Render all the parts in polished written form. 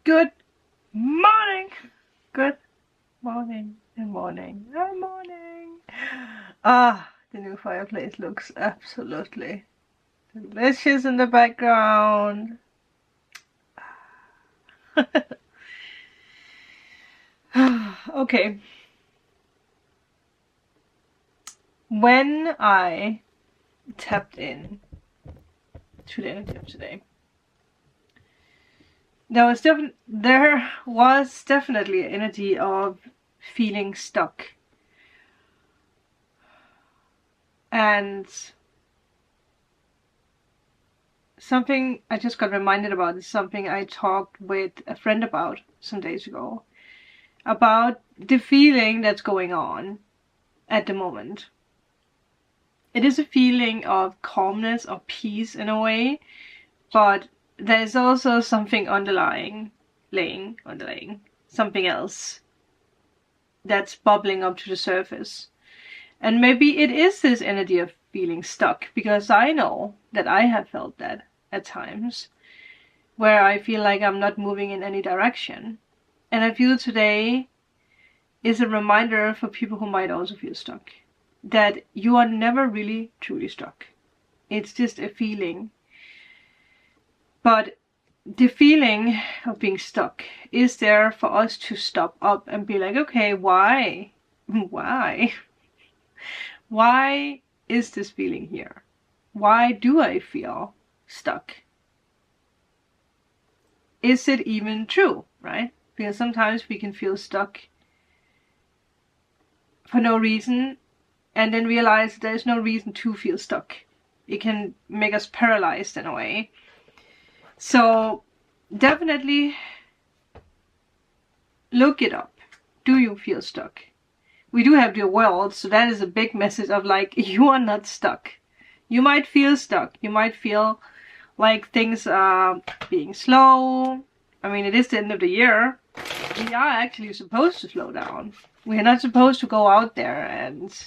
Good morning. Good morning and morning and morning. Ah, the new fireplace looks absolutely delicious in the background. Okay. When I tapped in to the energy of today, there was definitely an energy of feeling stuck. And something I just got reminded about is something I talked with a friend about some days ago, about the feeling that's going on at the moment. It is a feeling of calmness or peace in a way, but there's also something underlying, something else that's bubbling up to the surface. And maybe it is this energy of feeling stuck, because I know that I have felt that at times, where I feel like I'm not moving in any direction. And I feel today is a reminder for people who might also feel stuck, that you are never really truly stuck. It's just a feeling. But the feeling of being stuck is there for us to stop up and be like, okay, why? Why is this feeling here? Why do I feel stuck? Is it even true, right? Because sometimes we can feel stuck for no reason and then realize there's no reason to feel stuck. It can make us paralyzed in a way. So definitely look it up. Do you feel stuck? We do have the world, so that is a big message of like, you are not stuck. You might feel stuck. You might feel like things are being slow. I mean, it is the end of the year. We are actually supposed to slow down. We are not supposed to go out there and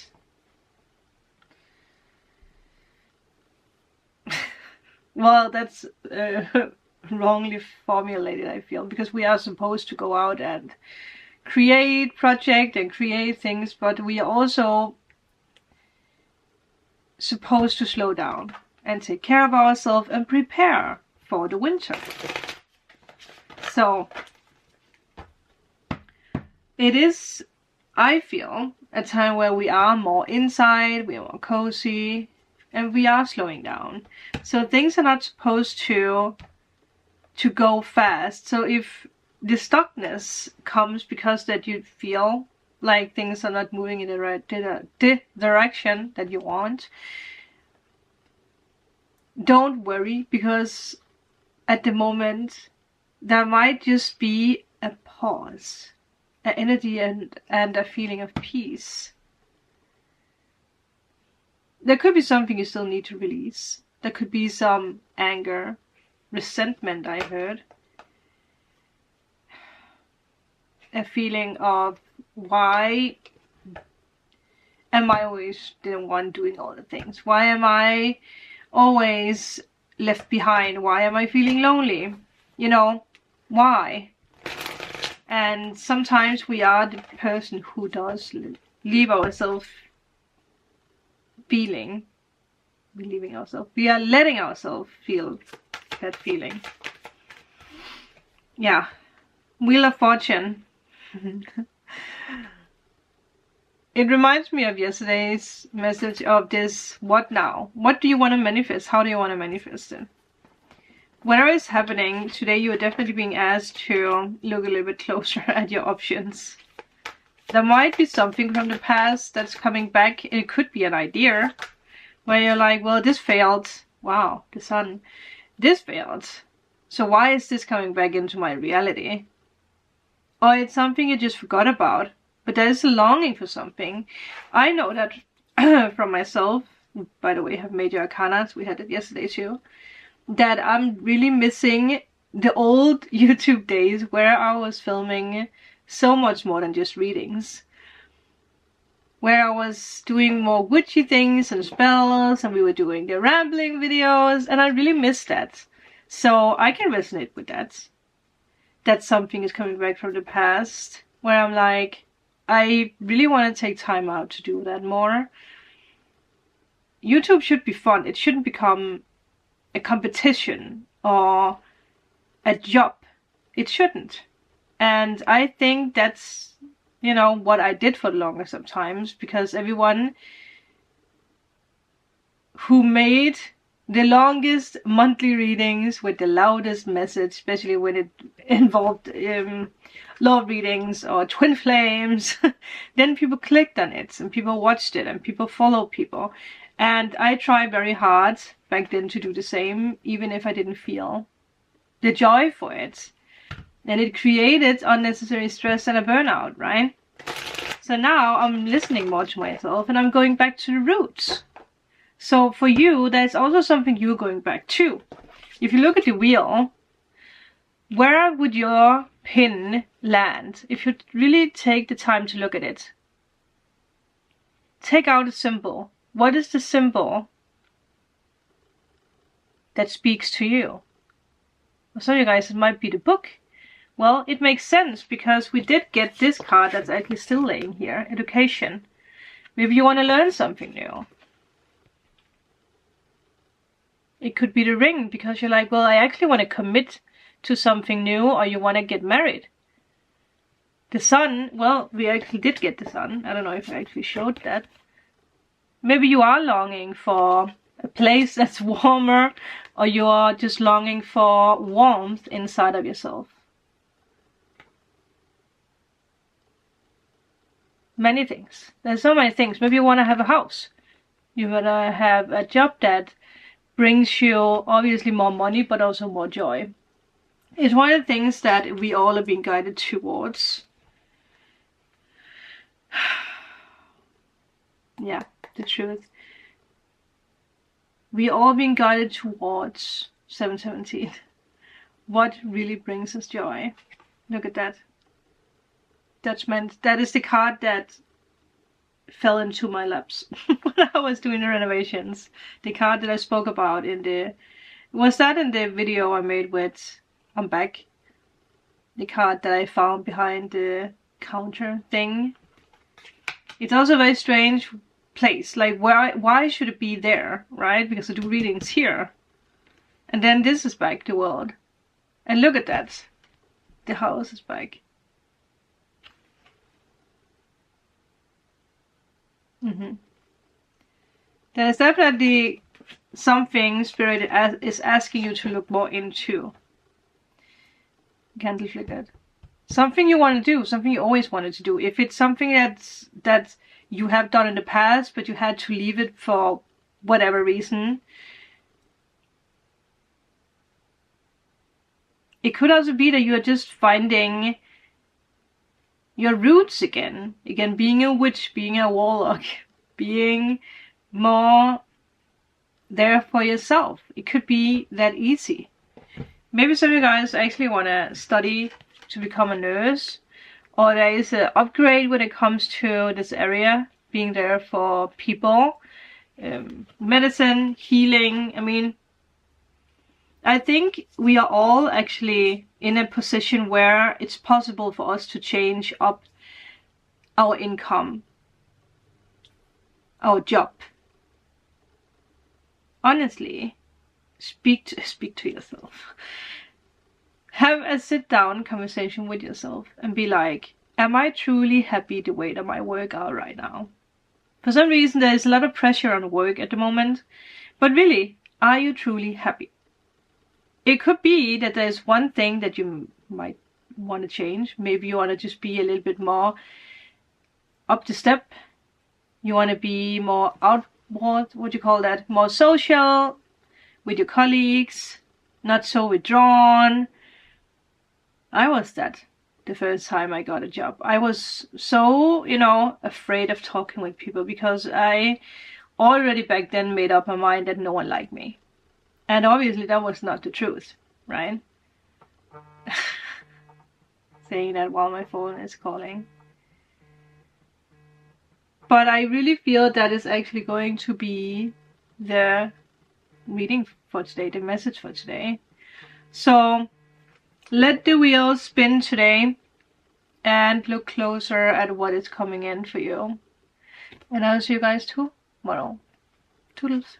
well, that's wrongly formulated, I feel, because we are supposed to go out and create projects and create things, but we are also supposed to slow down and take care of ourselves and prepare for the winter. So it is, I feel, a time where we are more inside, we are more cozy, and we are slowing down. So things are not supposed to go fast. So if the stuckness comes because that you feel like things are not moving in the right direction that you want, don't worry, because at the moment there might just be a pause, an energy and a feeling of peace. There could be something you still need to release. There could be some anger, resentment, I heard. A feeling of, why am I always the one doing all the things? Why am I always left behind? Why am I feeling lonely? You know, why? And sometimes we are the person who does leave ourselves feeling. We are letting ourselves feel that feeling. Yeah. Wheel of Fortune. It reminds me of yesterday's message of this, what now? What do you want to manifest? How do you want to manifest it? Whatever is happening today, you are definitely being asked to look a little bit closer at your options. There might be something from the past that's coming back. It could be an idea where you're like, well, this failed. Wow, the sun. This failed. So why is this coming back into my reality? Or it's something you just forgot about, but there is a longing for something. I know that from myself. By the way, I have major arcanas. We had it yesterday too. That I'm really missing the old YouTube days where I was filming so much more than just readings. Where I was doing more witchy things and spells, and we were doing the rambling videos, and I really miss that. So I can resonate with that. that something is coming back from the past, where I'm like, I really want to take time out to do that more. YouTube should be fun. It shouldn't become a competition or a job. It shouldn't. And I think that's, you know, what I did for the longest of times, because everyone who made the longest monthly readings with the loudest message, especially when it involved love readings or twin flames, then people clicked on it and people watched it and people followed people. And I tried very hard back then to do the same, even if I didn't feel the joy for it. And it created unnecessary stress and a burnout, right? So now I'm listening more to myself and I'm going back to the roots. So for you, that's also something you're going back to. If you look at the wheel, where would your pin land if you really take the time to look at it? Take out a symbol. What is the symbol that speaks to you? For some of you guys, it might be the book. Well, it makes sense because we did get this card that's actually still laying here, education. Maybe you want to learn something new. It could be the ring because you're like, well, I actually want to commit to something new, or you want to get married. The sun, well, we actually did get the sun. I don't know if I actually showed that. Maybe you are longing for a place that's warmer, or you are just longing for warmth inside of yourself. Many things. There's so many things. Maybe you want to have a house. You want to have a job that brings you obviously more money, but also more joy. It's one of the things that we all are being guided towards. Yeah, the truth. We all being guided towards 717. What really brings us joy? Look at that. Judgment. That is the card that fell into my laps when I was doing the renovations. The card that I spoke about in the... Was that in the video I made with I'm Back? The card that I found behind the counter thing. It's also a very strange place. Like, why should it be there, right? Because I do readings here. And then this is back, the world. And look at that. The house is back. There's definitely something Spirit is asking you to look more into. Candle flickered. Something you want to do, something you always wanted to do. If it's something that you have done in the past, but you had to leave it for whatever reason. It could also be that you are just finding your roots again. Again, being a witch, being a warlock, being more there for yourself. It could be that easy. Maybe some of you guys actually want to study to become a nurse, or there is an upgrade when it comes to this area, being there for people, medicine, healing. I mean, I think we are all actually in a position where it's possible for us to change up our income, our job. Honestly, speak to yourself. Have a sit-down conversation with yourself and be like, am I truly happy the way that my work are right now? For some reason, there is a lot of pressure on work at the moment, but really, are you truly happy? It could be that there's one thing that you might want to change. Maybe you want to just be a little bit more up the step. You want to be more outward, what do you call that? More social with your colleagues, not so withdrawn. I was that the first time I got a job. I was so, afraid of talking with people because I already back then made up my mind that no one liked me. And obviously that was not the truth, right? Saying that while my phone is calling. But I really feel that is actually going to be the reading for today, the message for today. So let the wheel spin today and look closer at what is coming in for you. And I'll see you guys tomorrow. Toodles.